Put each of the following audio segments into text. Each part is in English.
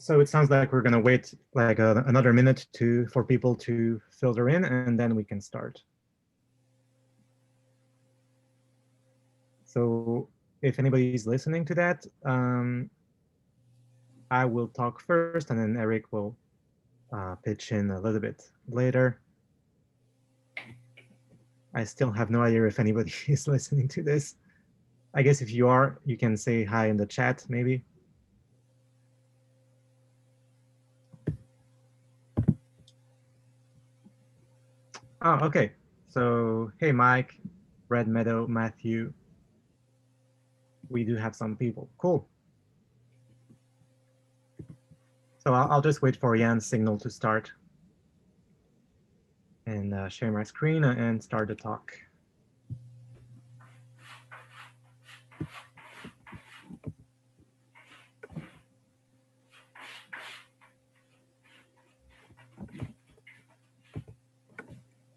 So it sounds like we're going to wait like another minute for people to filter in, and then we can start. So if anybody's listening to that, I will talk first, and then Eric will pitch in a little bit later. I still have no idea if anybody is listening to this. I guess if you are, you can say hi in the chat, maybe. Oh, okay. So, hey, Mike, Red Meadow, Matthew. We do have some people. Cool. So I'll just wait for Jan's signal to start and share my screen and start the talk.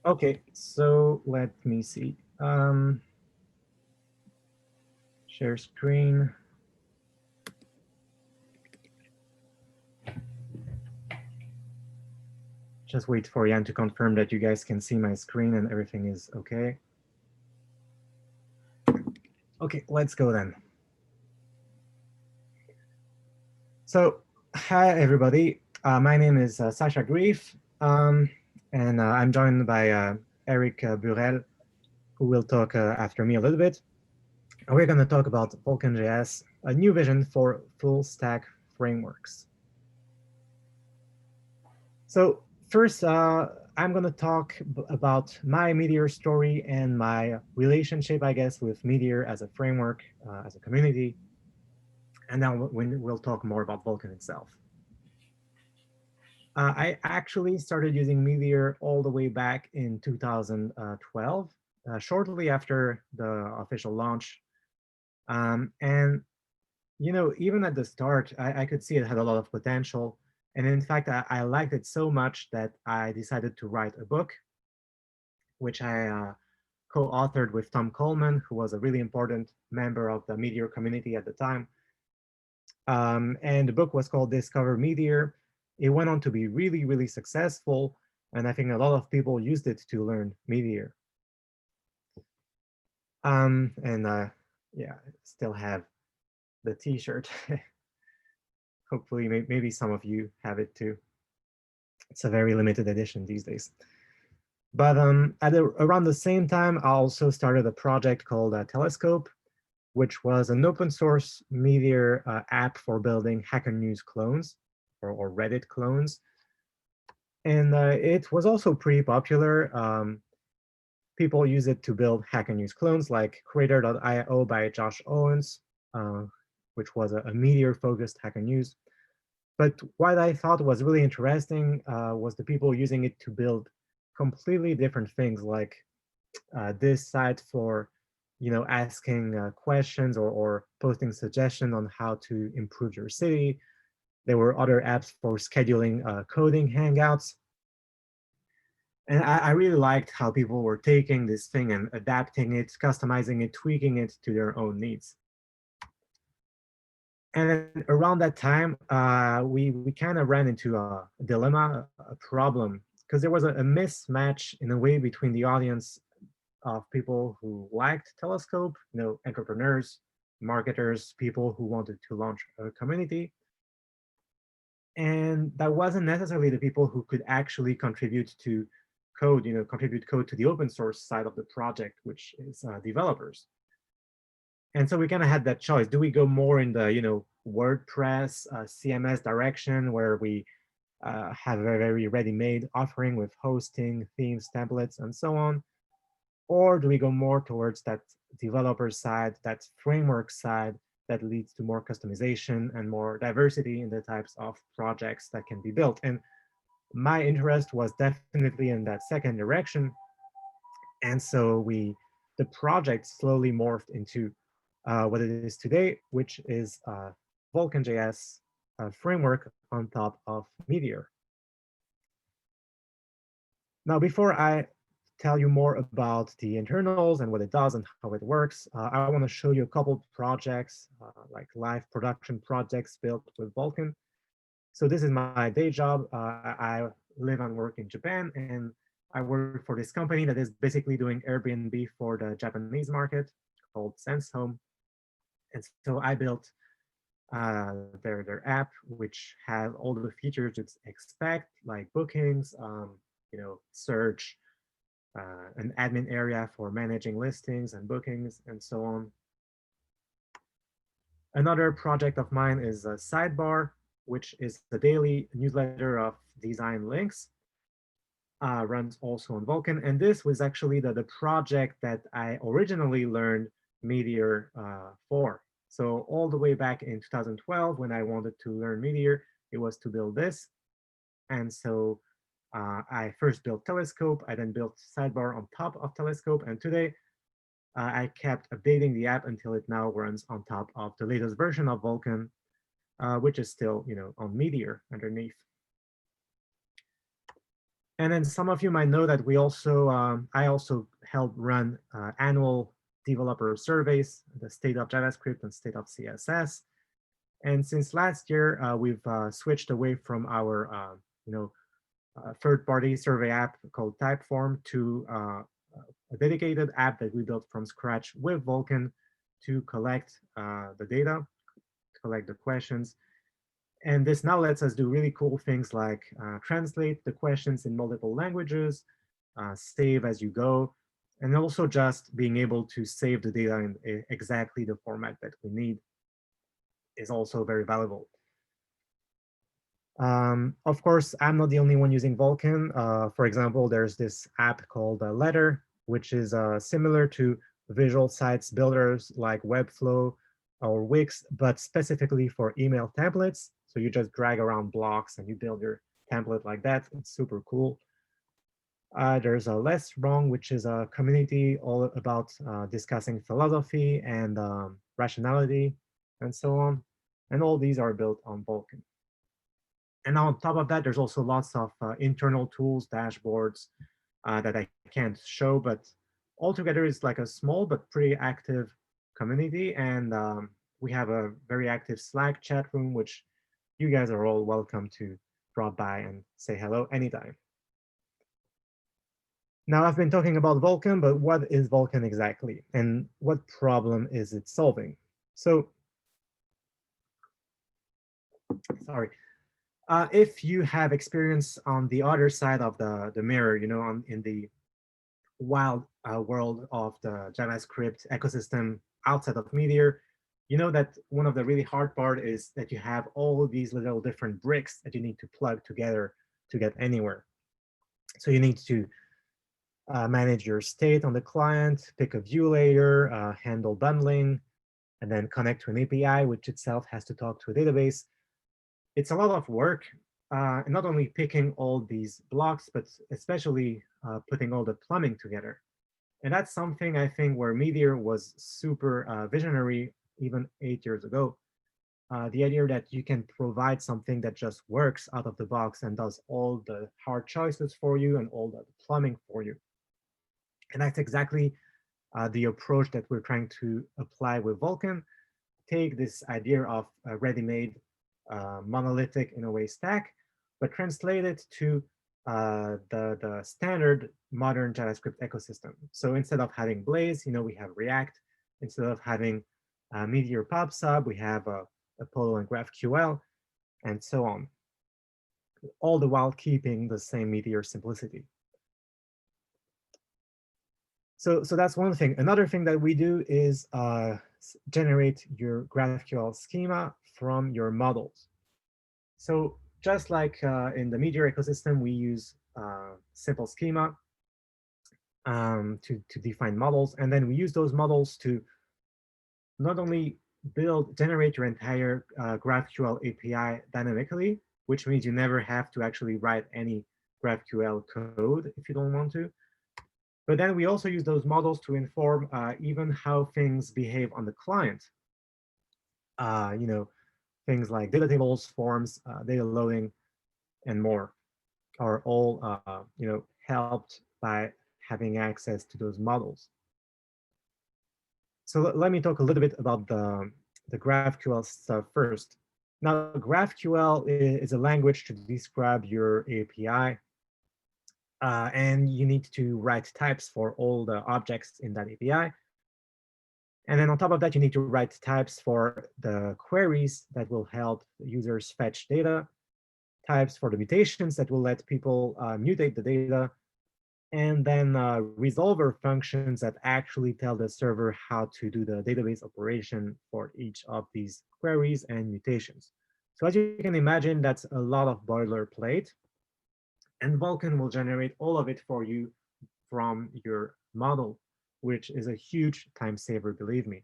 Okay, so let me see. Share screen. Just wait for Jan to confirm that you guys can see my screen and everything is okay. Okay, let's go then. So, hi everybody. My name is Sasha Grief, and I'm joined by Eric Burel, who will talk after me a little bit. We're going to talk about Vulcan JS, a new vision for full stack frameworks. So first, I'm going to talk about my Meteor story and my relationship, I guess, with Meteor as a framework, as a community. And then we'll talk more about Vulcan itself. I actually started using Meteor all the way back in 2012, shortly after the official launch. And even at the start, I could see it had a lot of potential. And in fact, I liked it so much that I decided to write a book, which I co-authored with Tom Coleman, who was a really important member of the Meteor community at the time. And the book was called Discover Meteor. It went on to be really, really successful. And I think a lot of people used it to learn Meteor. Yeah, still have the t-shirt. Hopefully, maybe some of you have it too. It's a very limited edition these days. But around the same time, I also started a project called Telescope, which was an open source Meteor app for building Hacker News clones or Reddit clones. And it was also pretty popular. People use it to build Hacker News clones like Creator.io by Josh Owens, which was a Meteor-focused Hacker News. But what I thought was really interesting was the people using it to build completely different things, like this site for asking questions or posting suggestions on how to improve your city. There were other apps for scheduling coding hangouts. And I really liked how people were taking this thing and adapting it, customizing it, tweaking it to their own needs. And then around that time, we kind of ran into a dilemma, a problem, because there was a mismatch in a way between the audience of people who liked Telescope, entrepreneurs, marketers, people who wanted to launch a community. And that wasn't necessarily the people who could actually contribute to code, contribute code to the open source side of the project, which is developers. And so we kind of had that choice. Do we go more in the, WordPress, CMS direction where we have a very ready-made offering with hosting, themes, templates, and so on? Or do we go more towards that developer side, that framework side that leads to more customization and more diversity in the types of projects that can be built? And my interest was definitely in that second direction. And so the project slowly morphed into what it is today, which is Vulcan JS framework on top of Meteor. Now, before I tell you more about the internals and what it does and how it works, I want to show you a couple of projects, like live production projects built with Vulcan. So this is my day job. I live and work in Japan, and I work for this company that is basically doing Airbnb for the Japanese market called Sense Home. And so I built their app, which has all the features you'd expect, like bookings, search, an admin area for managing listings and bookings, and so on. Another project of mine is a Sidebar, which is the daily newsletter of design links. Runs also on Vulcan. And this was actually the project that I originally learned Meteor for. So all the way back in 2012, when I wanted to learn Meteor, it was to build this. And so I first built Telescope. I then built Sidebar on top of Telescope. And today, I kept updating the app until it now runs on top of the latest version of Vulcan, which is still, on Meteor underneath. And then some of you might know that I also help run annual developer surveys, the state of JavaScript and state of CSS. And since last year, we've switched away from our, third-party survey app called Typeform to a dedicated app that we built from scratch with Vulcan to collect the data, collect the questions. And this now lets us do really cool things like translate the questions in multiple languages, save as you go, and also just being able to save the data in exactly the format that we need is also very valuable. Of course, I'm not the only one using Vulcan. For example, there's this app called Letter, which is similar to visual sites builders like Webflow or Wix, but specifically for email templates. So you just drag around blocks and you build your template like that. It's super cool. There's a Less Wrong, which is a community all about discussing philosophy and rationality and so on. And all these are built on Vulcan. And on top of that, there's also lots of internal tools, dashboards that I can't show, but altogether it's like a small but pretty active community. And we have a very active Slack chat room, which you guys are all welcome to drop by and say hello anytime. Now, I've been talking about Vulcan, but what is Vulcan exactly? And what problem is it solving? So, sorry. If you have experience on the other side of the mirror, in the wild world of the JavaScript ecosystem outside of Meteor, you know that one of the really hard part is that you have all these little different bricks that you need to plug together to get anywhere. So you need to manage your state on the client, pick a view layer, handle bundling, and then connect to an API, which itself has to talk to a database. It's a lot of work, and not only picking all these blocks, but especially putting all the plumbing together. And that's something I think where Meteor was super visionary even 8 years ago. The idea that you can provide something that just works out of the box and does all the hard choices for you and all the plumbing for you. And that's exactly the approach that we're trying to apply with Vulcan. Take this idea of a ready-made monolithic, in a way, stack, but translate it to the standard modern JavaScript ecosystem. So instead of having Blaze, we have React. Instead of having Meteor PubSub, we have Apollo and GraphQL, and so on, all the while keeping the same Meteor simplicity. So that's one thing. Another thing that we do is generate your GraphQL schema from your models. So just like in the Meteor ecosystem, we use simple schema to define models. And then we use those models to not only generate your entire GraphQL API dynamically, which means you never have to actually write any GraphQL code if you don't want to. But then we also use those models to inform even how things behave on the client. Things like data tables, forms, data loading, and more are all helped by having access to those models. So let me talk a little bit about the GraphQL stuff first. Now, GraphQL is a language to describe your API, and you need to write types for all the objects in that API. And then on top of that, you need to write types for the queries that will help users fetch data, types for the mutations that will let people mutate the data, and then resolver functions that actually tell the server how to do the database operation for each of these queries and mutations. So as you can imagine, that's a lot of boilerplate, and Vulcan will generate all of it for you from your model, which is a huge time saver, believe me.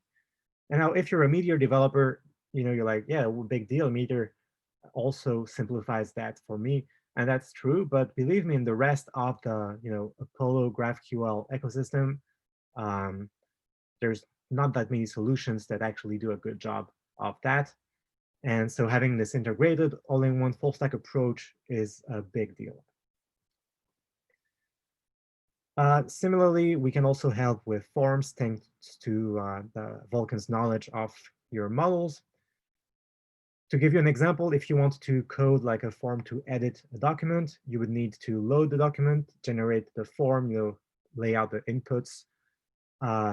And now if you're a Meteor developer, you're like, yeah, well, big deal. Meteor also simplifies that for me. And that's true. But believe me, in the rest of the Apollo GraphQL ecosystem, um, there's not that many solutions that actually do a good job of that. And so having this integrated all-in-one full stack approach is a big deal. Similarly, we can also help with forms thanks to the Vulcan's knowledge of your models. To give you an example, if you want to code like a form to edit a document, you would need to load the document, generate the form, lay out the inputs,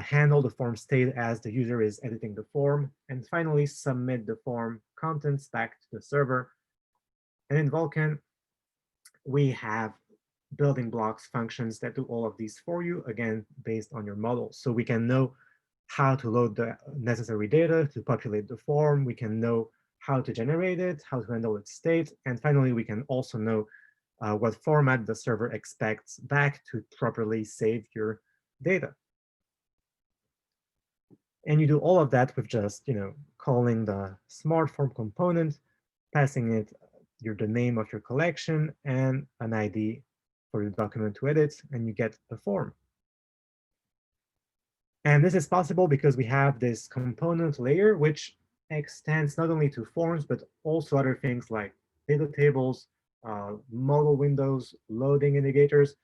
handle the form state as the user is editing the form, and finally submit the form contents back to the server. And in Vulcan, we have building blocks functions that do all of these for you, again, based on your model. So we can know how to load the necessary data to populate the form. We can know how to generate it, how to handle its state. And finally, we can also know what format the server expects back to properly save your data. And you do all of that with just calling the smart form component, passing it the name of your collection and an ID for the document to edit, and you get a form. And this is possible because we have this component layer, which extends not only to forms, but also other things like data tables, modal windows, loading indicators,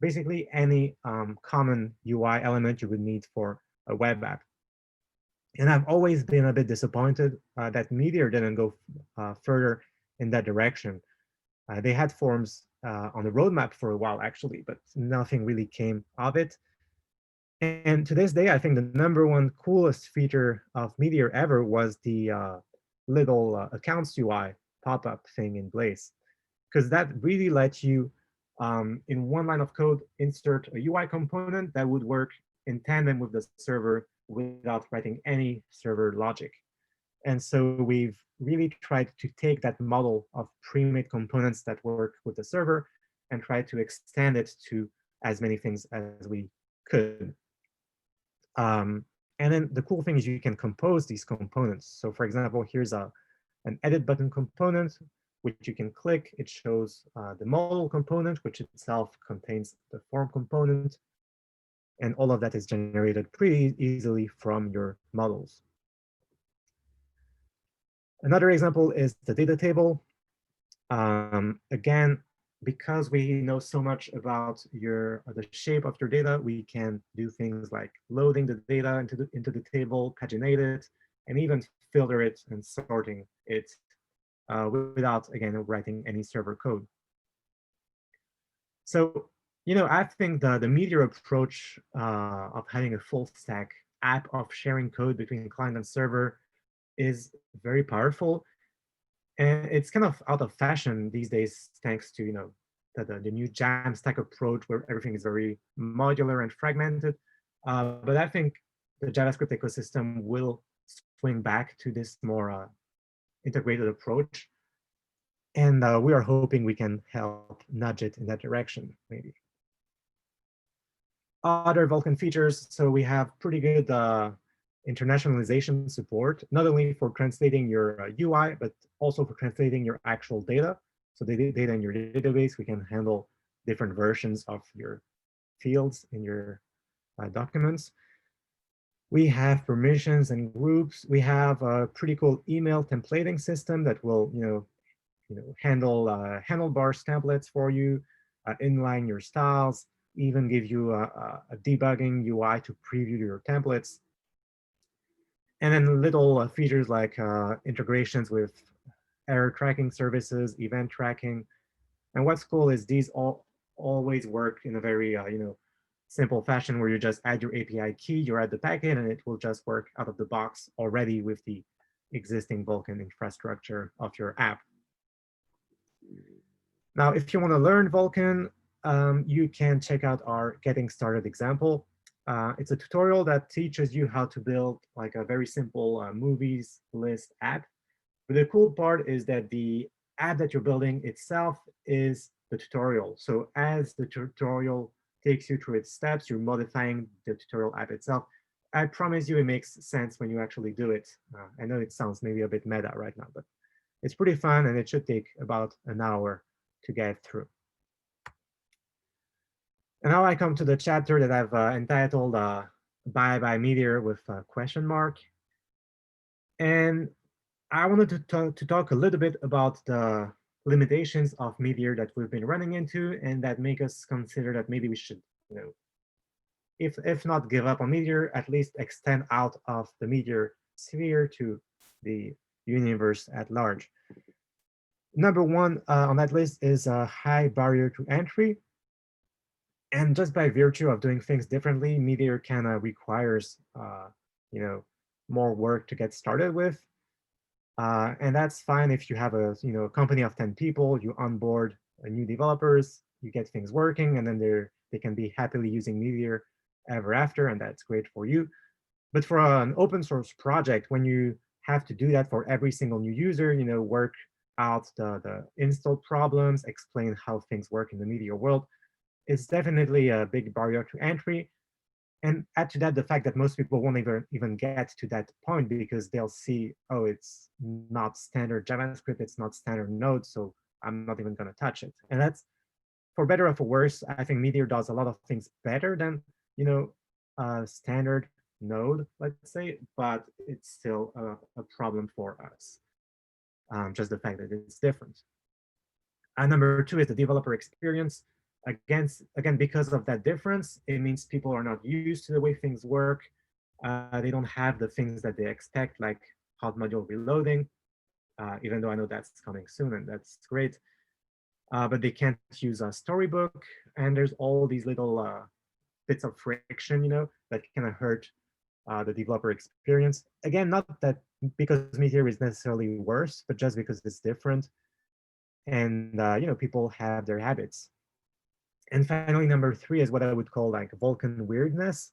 basically any common UI element you would need for a web app. And I've always been a bit disappointed that Meteor didn't go further in that direction. They had forms on the roadmap for a while, actually, but nothing really came of it. And to this day, I think the #1 coolest feature of Meteor ever was the little accounts UI pop-up thing in Blaze, because that really lets you, in one line of code, insert a UI component that would work in tandem with the server without writing any server logic. And so we've really tried to take that model of pre-made components that work with the server and try to extend it to as many things as we could. And then the cool thing is you can compose these components. So for example, here's an edit button component, which you can click. It shows the model component, which itself contains the form component. And all of that is generated pretty easily from your models. Another example is the data table. Again, because we know so much about the shape of your data, we can do things like loading the data into the table, paginate it, and even filter it and sorting it without, again, writing any server code. So, I think the Meteor approach of having a full stack app of sharing code between client and server is very powerful. And it's kind of out of fashion these days, thanks to the new Jamstack approach where everything is very modular and fragmented. But I think the JavaScript ecosystem will swing back to this more integrated approach. And we are hoping we can help nudge it in that direction, maybe. Other Vulkan features, so we have pretty good internationalization support, not only for translating your UI, but also for translating your actual data. So the data in your database, we can handle different versions of your fields in your documents. We have permissions and groups. We have a pretty cool email templating system that will, handle handlebars templates for you, inline your styles, even give you a debugging UI to preview your templates. And then little features like integrations with error tracking services, event tracking. And what's cool is these all always work in a very simple fashion where you just add your API key, you add the packet, and it will just work out of the box already with the existing Vulkan infrastructure of your app. Now, if you want to learn Vulkan, you can check out our Getting Started example. It's a tutorial that teaches you how to build like a very simple movies list app. But the cool part is that the app that you're building itself is the tutorial. So as the tutorial takes you through its steps, you're modifying the tutorial app itself. I promise you it makes sense when you actually do it. I know it sounds maybe a bit meta right now, but it's pretty fun and it should take about an hour to get through. And now I come to the chapter that I've entitled Bye Bye Meteor with a question mark. And I wanted to talk a little bit about the limitations of Meteor that we've been running into and that make us consider that maybe we should, if not give up on Meteor, at least extend out of the Meteor sphere to the universe at large. Number one on that list is a high barrier to entry. And just by virtue of doing things differently, Meteor kind of requires, more work to get started with. And that's fine if you have a company of 10 people, you onboard new developers, you get things working, and then they can be happily using Meteor ever after, and that's great for you. But for an open source project, when you have to do that for every single new user, work out the install problems, explain how things work in the Meteor world, it's definitely a big barrier to entry. And add to that the fact that most people won't even get to that point because they'll see, oh, it's not standard JavaScript, it's not standard Node, so I'm not even going to touch it. And that's, for better or for worse, I think Meteor does a lot of things better than standard Node, let's say, but it's still a problem for us. Just the fact that it's different. And number two is the developer experience. Again, because of that difference, it means people are not used to the way things work. They don't have the things that they expect, like hot module reloading, even though I know that's coming soon, and that's great. But they can't use a storybook, and there's all these little bits of friction, that kind of hurt the developer experience. Again, not that because Meteor is necessarily worse, but just because it's different, and people have their habits. And finally, number three is what I would call like Vulkan weirdness,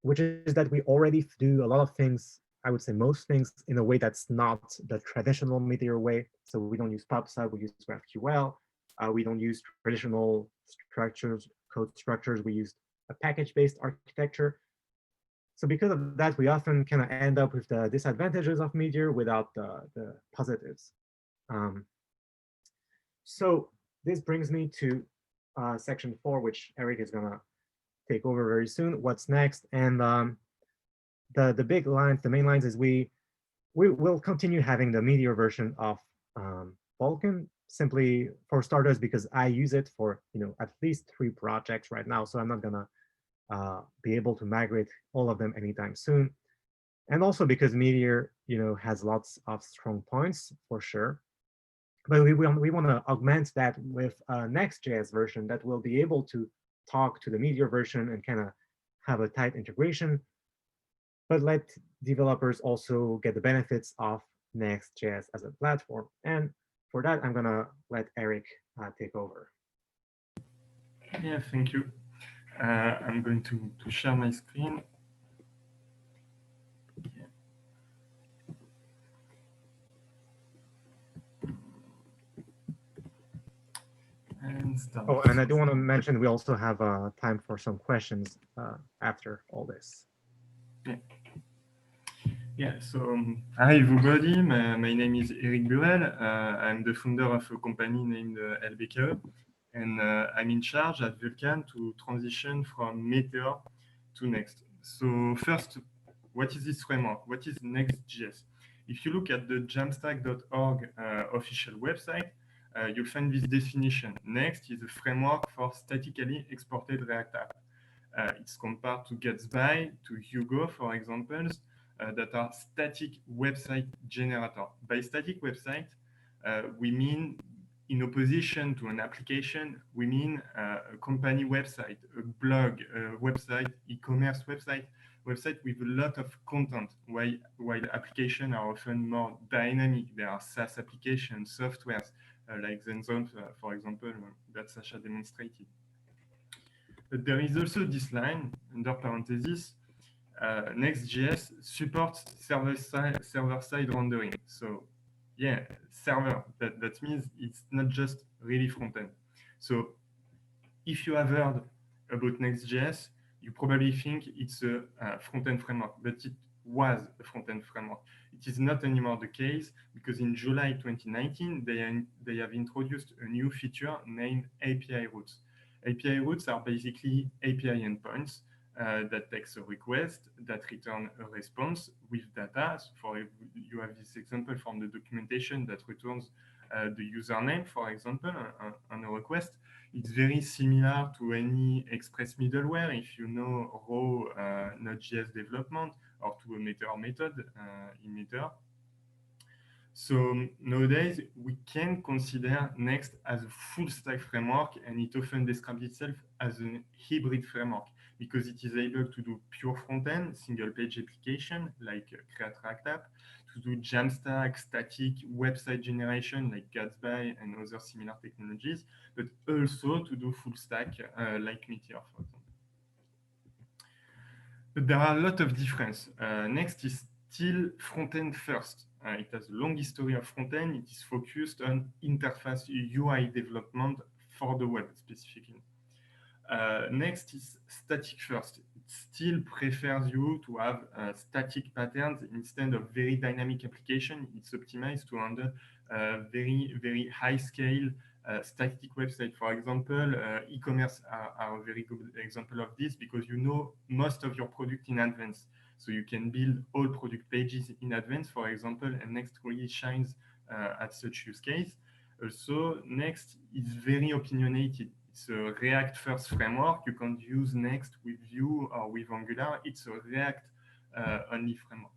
which is that we already do a lot of things, I would say most things, in a way that's not the traditional Meteor way. So we don't use PubSub, we use GraphQL. We don't use traditional structures, code structures. We use a package-based architecture. So because of that, we often kind of end up with the disadvantages of Meteor without the positives. So this brings me to section 4, which Eric is gonna take over very soon. What's next? And the big lines, the main lines, is we will continue having the Meteor version of Vulkan, simply for starters because I use it for at least 3 projects right now, so I'm not gonna be able to migrate all of them anytime soon. And also because Meteor has lots of strong points for sure. But we want to augment that with a Next.js version that will be able to talk to the Meteor version and kind of have a tight integration, but let developers also get the benefits of Next.js as a platform. And for that, I'm going to let Eric take over. Yeah, thank you. I'm going to share my screen. Yeah. And start. Oh, and I do want to mention we also have time for some questions after all this. Yeah. Yeah, so hi everybody, my name is Eric Burel. I'm the founder of a company named LBKE, and I'm in charge at Vulcan to transition from Meteor to Next. So first, what is this framework? What is Next.js? If you look at the jamstack.org official website, you'll find this definition. Next is a framework for statically exported React app. It's compared to Gatsby, to Hugo, for examples, that are static website generator. By static website, we mean, in opposition to an application, we mean a company website, a blog, a website, e-commerce website with a lot of content, while applications are often more dynamic. There are SaaS applications, softwares, like Zenzones, for example, that Sasha demonstrated. But there is also this line, under parentheses, Next.js supports server-side rendering. So yeah, server, that means it's not just really front-end. So if you have heard about Next.js, you probably think it's a front-end framework, but it was a front-end framework. It is not anymore the case, because in July 2019, they have introduced a new feature named API routes. API routes are basically API endpoints that takes a request, that return a response with data. So you have this example from the documentation that returns the username, for example, on a request. It's very similar to any Express middleware, if you know raw Node.js development, or to a Meteor method in Meteor. So nowadays, we can consider Next as a full stack framework, and it often describes itself as a hybrid framework because it is able to do pure front-end, single-page application like Create React App, to do Jamstack, static website generation like Gatsby and other similar technologies, but also to do full stack like Meteor, for example. But there are a lot of difference. Next is still front-end first. It has a long history of front-end. It is focused on interface UI development for the web specifically. Next is static first. It still prefers you to have static patterns instead of very dynamic application. It's optimized to handle very, very high scale static website. For example, e-commerce are a very good example of this because you know most of your product in advance. So you can build all product pages in advance, for example, and Next really shines at such use case. Also, Next is very opinionated. It's a React first framework. You can't use Next with Vue or with Angular. It's a React only framework.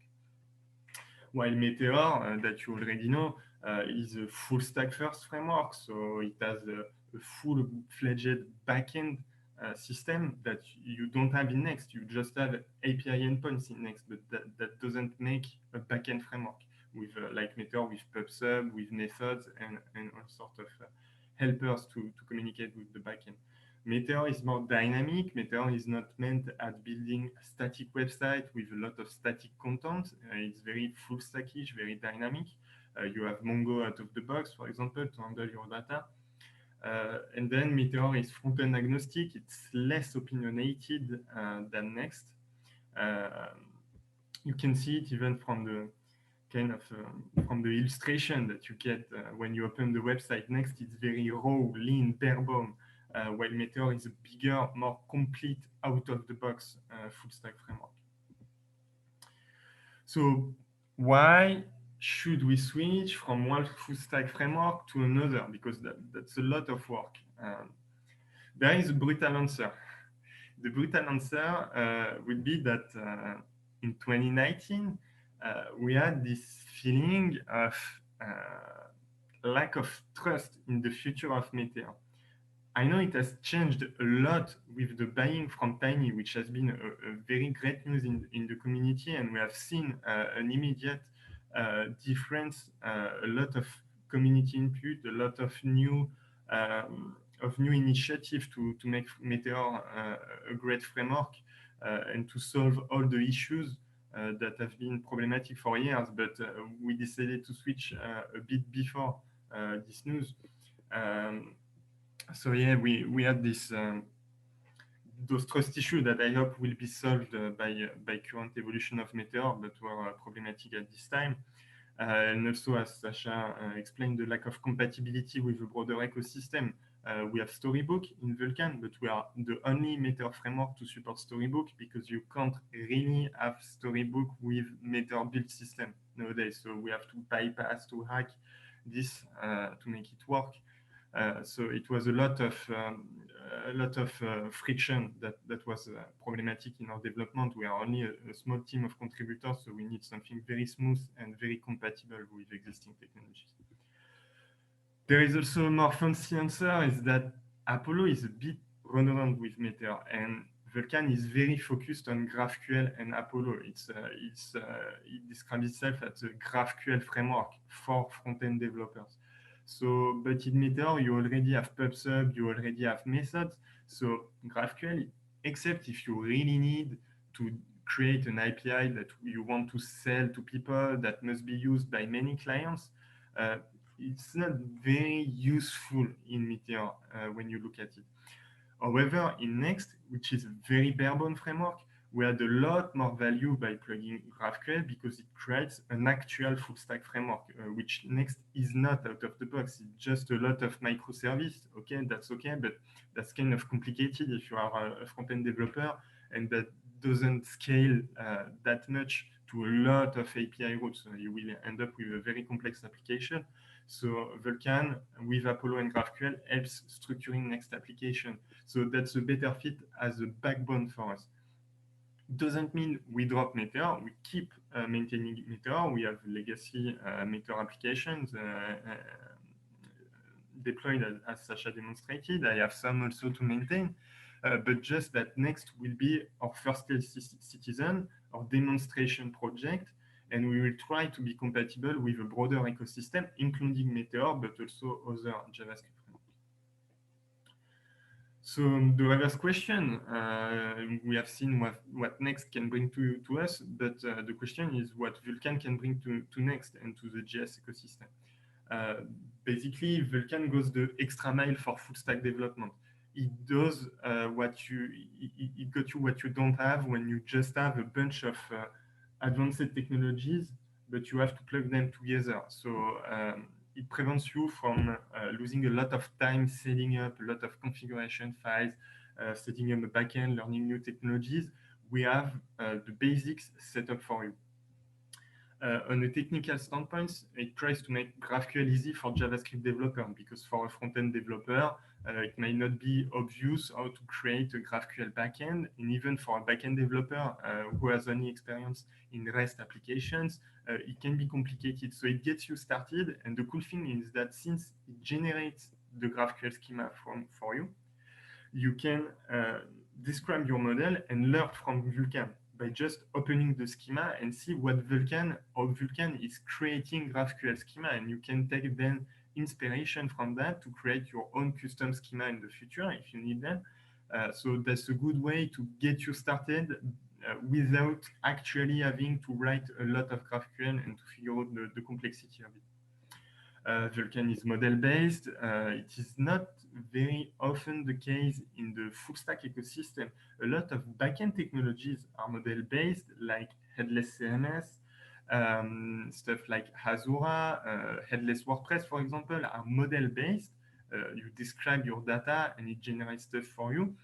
While Meteor, that you already know, is a full stack first framework. So it has a full-fledged backend system that you don't have in Next. You just have API endpoints in Next, but that doesn't make a backend framework with like Meteor, with PubSub, with methods, and all sorts of helpers to communicate with the backend. Meteor is more dynamic. Meteor is not meant at building a static website with a lot of static content. It's very full stackish, very dynamic. You have Mongo out of the box, for example, to handle your data. And then Meteor is front-end agnostic. It's less opinionated than Next. You can see it even from the kind of from the illustration that you get when you open the website. Next, it's very raw, lean, bare bone, while Meteor is a bigger, more complete, out-of-the-box full stack framework. So why should we switch from one full stack framework to another? Because that's a lot of work. There is a brutal answer. The brutal answer would be that in 2019, we had this feeling of lack of trust in the future of Meteor. I know it has changed a lot with the buying from Tiny, which has been a very great news in the community, and we have seen an immediate difference, a lot of community input, a lot of new initiative to make Meteor a great framework and to solve all the issues that have been problematic for years, but we decided to switch a bit before this news. So yeah, we had this those trust issues that I hope will be solved by current evolution of Meteor, but were problematic at this time. And also, as Sasha explained, the lack of compatibility with the broader ecosystem. We have Storybook in Vulcan, but we are the only Meteor framework to support Storybook because you can't really have Storybook with Meteor build system nowadays. So we have to bypass, to hack this to make it work. So it was a lot of friction that was problematic in our development. We are only a small team of contributors, so we need something very smooth and very compatible with existing technologies. There is also a more fancy answer is that Apollo is a bit redundant with Meteor, and Vulkan is very focused on GraphQL and Apollo. It describes itself as a GraphQL framework for front-end developers. So, but in Meteor, you already have PubSub, you already have methods. So GraphQL, except if you really need to create an API that you want to sell to people that must be used by many clients, it's not very useful in Meteor when you look at it. However, in Next, which is a very bare-bone framework, we had a lot more value by plugging GraphQL because it creates an actual full-stack framework, which Next is not out of the box. It's just a lot of microservices. Okay, but that's kind of complicated if you are a front-end developer, and that doesn't scale that much to a lot of API routes. So you will end up with a very complex application. So Vulkan with Apollo and GraphQL helps structuring Next application. So that's a better fit as a backbone for us. Doesn't mean we drop Meteor. We keep maintaining Meteor. We have legacy Meteor applications deployed as Sasha demonstrated. I have some also to maintain. But just that Next will be our first citizen, our demonstration project, and we will try to be compatible with a broader ecosystem, including Meteor, but also other JavaScript frameworks. So the reverse question, we have seen what Next can bring to us, but the question is what Vulkan can bring to Next and to the JS ecosystem. Basically, Vulkan goes the extra mile for full stack development. It does it got you what you don't have when you just have a bunch of advanced technologies, but you have to plug them together. So it prevents you from losing a lot of time setting up a lot of configuration files, setting up a backend, learning new technologies. We have the basics set up for you. On a technical standpoint, it tries to make GraphQL easy for JavaScript developer because for a front-end developer, it may not be obvious how to create a GraphQL backend. And even for a backend developer who has any experience in REST applications, it can be complicated. So it gets you started. And the cool thing is that since it generates the GraphQL schema for you, you can describe your model and learn from Vulkan by just opening the schema and see what Vulkan is creating GraphQL schema, and you can take then inspiration from that to create your own custom schema in the future if you need them. So that's a good way to get you started without actually having to write a lot of GraphQL and to figure out the complexity of it. Vulkan is model-based. It is not very often the case in the full-stack ecosystem. A lot of backend technologies are model-based, like headless CMS, stuff like Azura, headless WordPress, for example, are model-based. You describe your data and it generates stuff for you.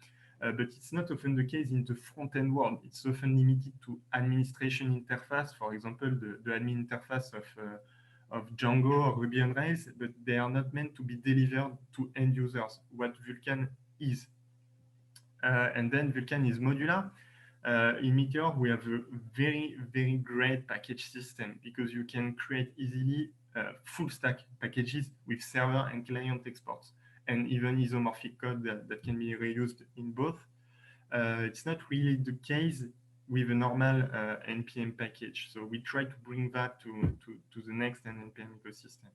But it's not often the case in the front-end world. It's often limited to administration interface, for example, the admin interface of Django or Ruby on Rails, but they are not meant to be delivered to end users, what Vulkan is. And then Vulkan is modular. In Meteor, we have a very, very great package system because you can create easily full stack packages with server and client exports, and even isomorphic code that can be reused in both. It's not really the case with a normal NPM package. So we try to bring that to the Next and NPM ecosystem.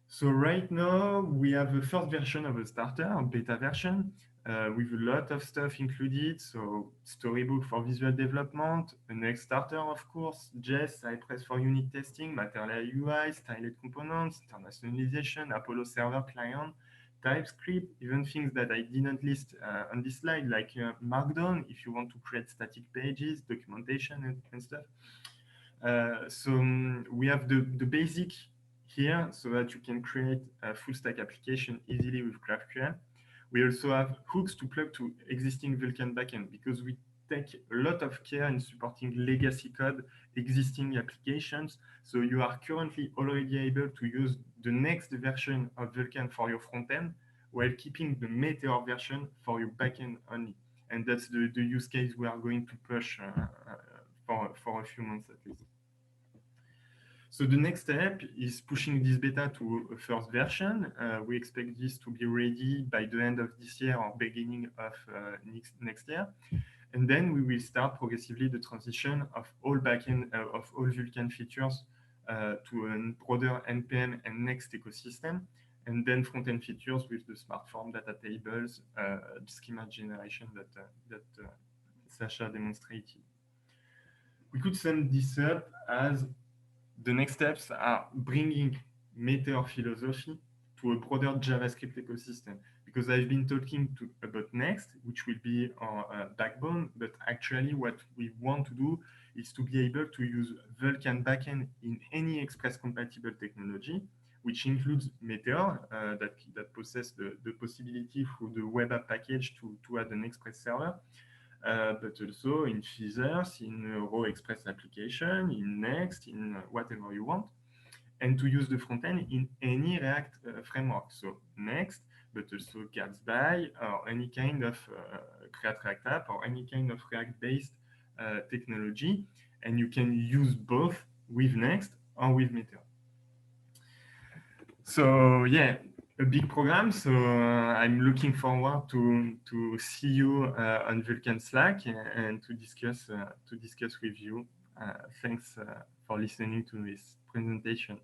So right now, we have the first version of a starter, a beta version, with a lot of stuff included. So storybook for visual development, a Next starter, of course, JS, Cypress for unit testing, Material UI, styled components, internationalization, Apollo server client, TypeScript, even things that I didn't list on this slide, like Markdown, if you want to create static pages, documentation, and stuff. We have the basic here so that you can create a full stack application easily with GraphQL. We also have hooks to plug to existing Vulkan backend because we take a lot of care in supporting legacy code, existing applications. So you are currently already able to use the next version of Vulkan for your frontend while keeping the Meteor version for your backend only. And that's the use case we are going to push for a few months at least. So the next step is pushing this beta to a first version. We expect this to be ready by the end of this year or beginning of next year. And then we will start progressively the transition of all backend of all Vulcan features to a broader NPM and Next ecosystem, and then front-end features with the smart form data tables, schema generation that Sasha demonstrated. We could sum this up as the next steps are bringing Meteor philosophy to a broader JavaScript ecosystem, because I've been talking about Next, which will be our backbone, but actually what we want to do is to be able to use Vulcan backend in any Express compatible technology, which includes Meteor, that possesses the possibility through the web app package to add an Express server, but also in Feathers, in Raw Express application, in Next, in whatever you want, and to use the front end in any React framework. So Next, but also Gatsby, or any kind of Create React app, or any kind of React-based technology. And you can use both with Next or with Meteor. So yeah, a big program. So I'm looking forward to see you on Vulcan Slack and to discuss with you. Thanks for listening to this presentation.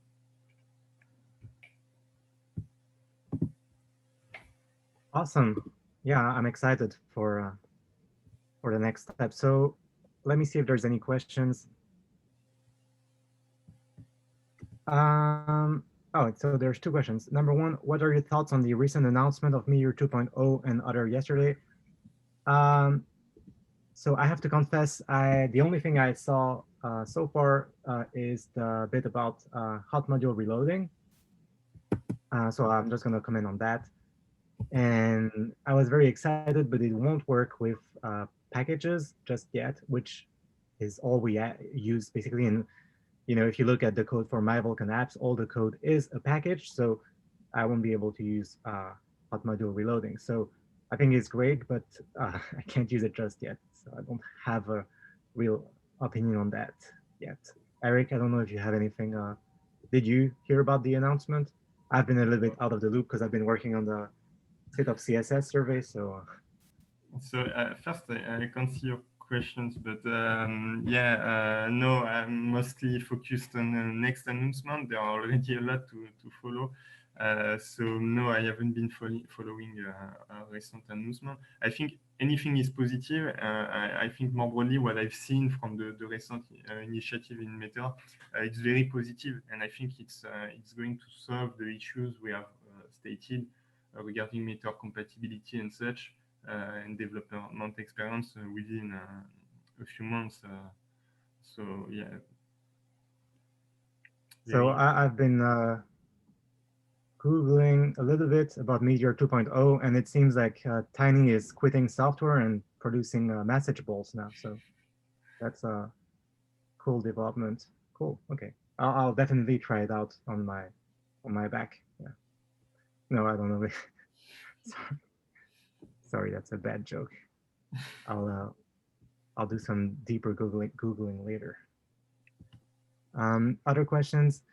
Awesome. Yeah, I'm excited for the next step. So let me see if there's any questions. Oh, so there's two questions. Number one, what are your thoughts on the recent announcement of Meteor 2.0 and other yesterday? So I have to confess, the only thing I saw so far is the bit about hot module reloading. So I'm just going to comment on that. And I was very excited, but it won't work with packages just yet, which is all we use basically. And if you look at the code for my Vulcan apps, all the code is a package. So I won't be able to use hot module reloading. So I think it's great, but I can't use it just yet. So I don't have a real opinion on that yet. Eric, I don't know if you have anything. Did you hear about the announcement? I've been a little bit out of the loop because I've been working on the state of CSS survey. So first, I can't see your questions, but no, I'm mostly focused on the next announcement. There are already a lot to follow. So no, I haven't been following a recent announcement. I think anything is positive. I think more broadly, what I've seen from the recent initiative in Meteor, it's very positive, and I think it's going to solve the issues we have stated regarding Meteor compatibility and such, and development experience within a few months. So yeah. So I've been Googling a little bit about Meteor 2.0, and it seems like Tiny is quitting software and producing message balls now. So that's a cool development. Cool. Okay, I'll definitely try it out on my back. Yeah. No, I don't know. Sorry, that's a bad joke. I'll do some deeper googling later. Other questions?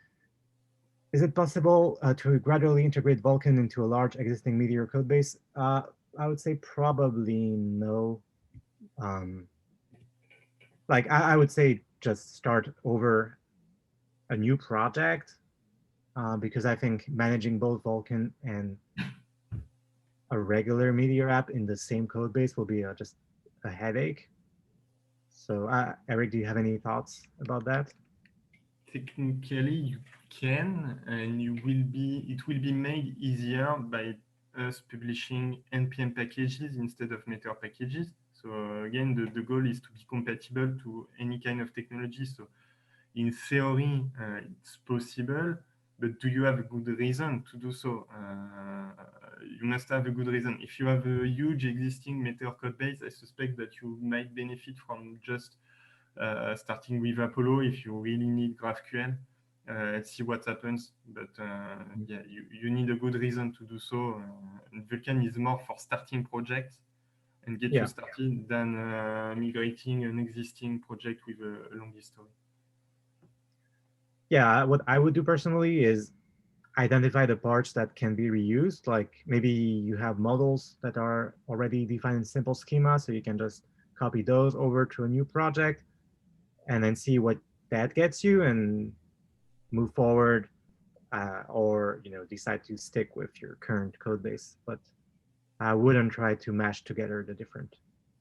Is it possible to gradually integrate Vulcan into a large existing Meteor code base? I would say probably no. Like I would say just start over a new project because I think managing both Vulcan and a regular Meteor app in the same code base will be just a headache. So Eric, do you have any thoughts about that? Technically, you can, and it will be made easier by us publishing NPM packages instead of Meteor packages. So again, the goal is to be compatible to any kind of technology. So in theory, it's possible, but do you have a good reason to do so? You must have a good reason. If you have a huge existing Meteor code base, I suspect that you might benefit from just starting with Apollo if you really need GraphQL. See what happens, but yeah, you need a good reason to do so. Vulcan is more for starting projects and get you started than migrating an existing project with a long history. yeah, what I would do personally is identify the parts that can be reused. Like maybe you have models that are already defined in simple schema, so you can just copy those over to a new project and then see what that gets you and move forward, or decide to stick with your current code base. But I wouldn't try to mash together the different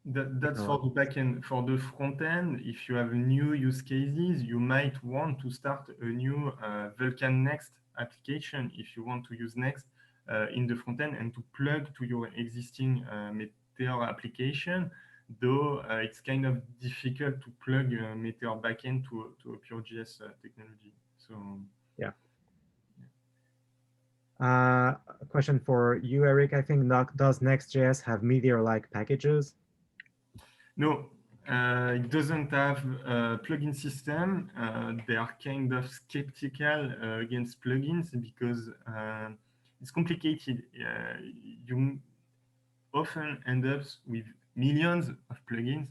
That's for the technologies. backend. For the front end, if you have new use cases, you might want to start a new Vulcan Next application if you want to use Next in the front end and to plug to your existing Meteor application. Though it's kind of difficult to plug Meteor backend to a pure JS technology. So Yeah. A question for you, Eric. I think does Next.js have Meteor-like packages? no, it doesn't have a plugin system. They are kind of skeptical against plugins because it's complicated. You often end up with millions of plugins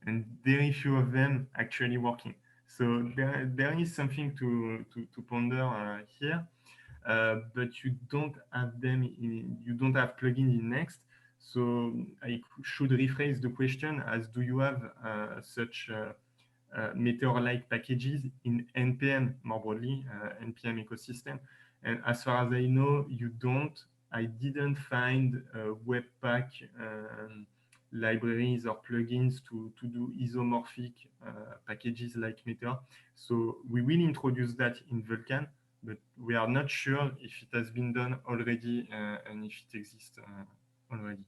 and very few of them actually working. So there is something to ponder here. But you don't have them you don't have plugins in Next. So I should rephrase the question as do you have such Meteor-like packages in NPM more broadly, NPM ecosystem? And as far as I know, you don't. I didn't find Webpack libraries or plugins to do isomorphic packages like Meteor. So we will introduce that in Vulkan, but we are not sure if it has been done already and if it exists already.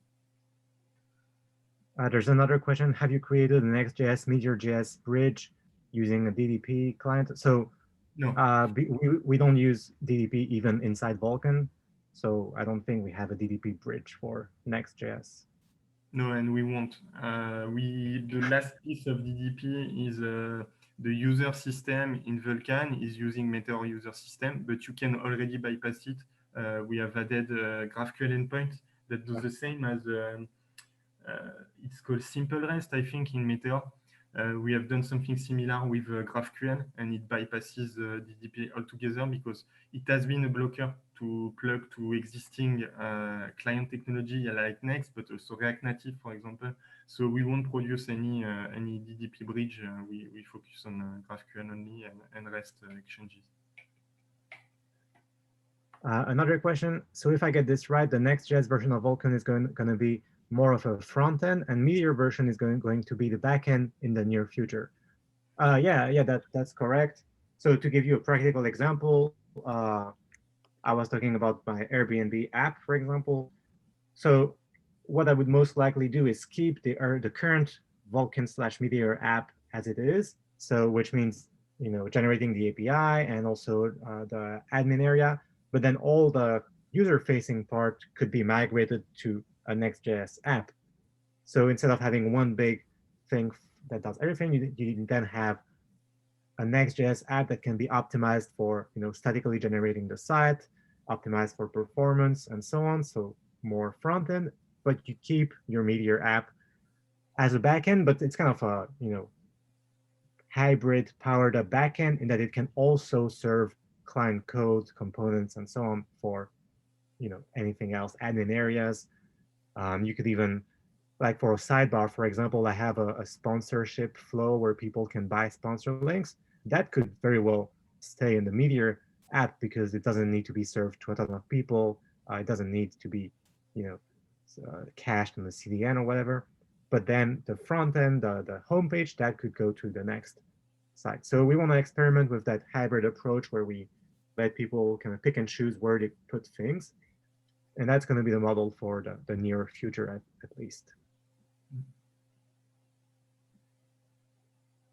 There's another question. Have you created an Next.js Meteor.js bridge using a DDP client? So No, we don't use DDP even inside Vulkan. So I don't think we have a DDP bridge for Next.js. no, and we won't. The last piece of DDP is the user system in Vulkan is using Meteor user system, but you can already bypass it. We have added GraphQL endpoint that does the same as it's called Simple REST, I think, in Meteor. We have done something similar with GraphQL, and it bypasses DDP altogether because it has been a blocker to plug to existing client technology like Next, but also React Native, for example. So we won't produce any DDP bridge. We focus on GraphQL only and REST exchanges. Another question. So if I get this right, the Next.js version of Vulkan is going to be more of a front end, and Meteor version is going to be the back end in the near future. Yeah, that's correct. So to give you a practical example, I was talking about my Airbnb app, for example. So what I would most likely do is keep the current Vulkan/Meteor app as it is. So which means generating the API and also the admin area, but then all the user-facing part could be migrated to a Next.js app. So instead of having one big thing that does everything, you then have a Next.js app that can be optimized for statically generating the site, optimized for performance, and so on. So more front end, but you keep your Meteor app as a backend, but it's kind of a hybrid powered up backend in that it can also serve client code components and so on for anything else, admin areas. You could even like for a sidebar, for example, I have a sponsorship flow where people can buy sponsor links. That could very well stay in the Meteor app because it doesn't need to be served to a ton of people. It doesn't need to be, you know, cached in the CDN or whatever. But then the front end, the homepage, that could go to the next site. So we want to experiment with that hybrid approach where we let people kind of pick and choose where they put things. And that's going to be the model for the near future, at least.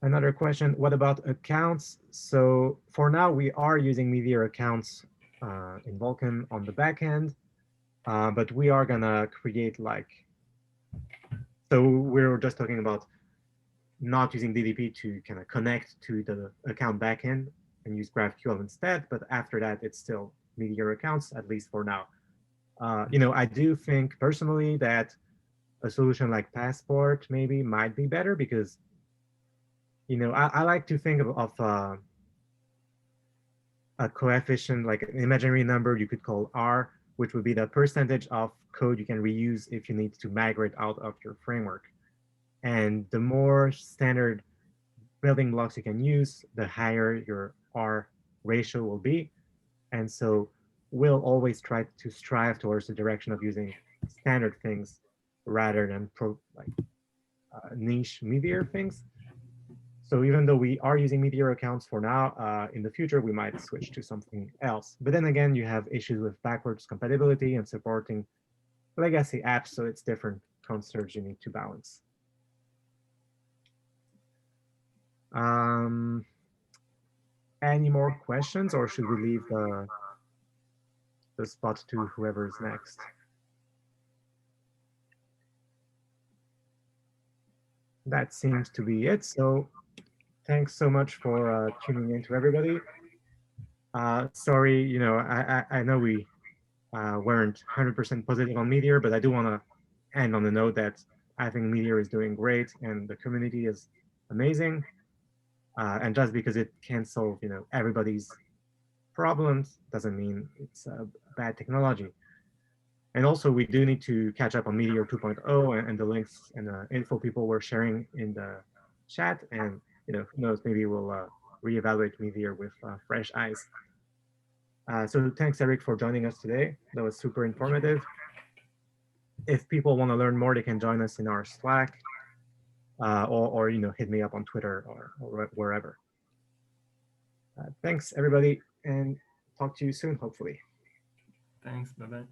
Another question, what about accounts? So for now, we are using Meteor accounts in Vulkan on the back end, but we are gonna create so we're just talking about not using DDP to kind of connect to the account backend and use GraphQL instead, but after that, it's still Meteor accounts, at least for now. I do think personally that a solution like Passport maybe might be better because I like to think of a coefficient, like an imaginary number you could call R, which would be the percentage of code you can reuse if you need to migrate out of your framework. And the more standard building blocks you can use, the higher your R ratio will be. And so we'll always try to strive towards the direction of using standard things rather than niche Meteor things. So even though we are using Meteor accounts for now, in the future, we might switch to something else. But then again, you have issues with backwards compatibility and supporting legacy apps, so it's different concerns you need to balance. Any more questions, or should we leave the spot to whoever is next? That seems to be it. So thanks so much for tuning in to everybody. Sorry, I know we weren't 100% positive on Meteor, but I do want to end on the note that I think Meteor is doing great and the community is amazing. And just because it can solve, everybody's problems doesn't mean it's a bad technology. And also, we do need to catch up on Meteor 2.0 and the links and info people were sharing in the chat. And who knows, maybe we'll reevaluate Meteor with fresh eyes. So thanks, Eric, for joining us today. That was super informative. If people want to learn more, they can join us in our Slack, or hit me up on Twitter or wherever. Thanks, everybody, and talk to you soon, hopefully. Thanks. Bye-bye.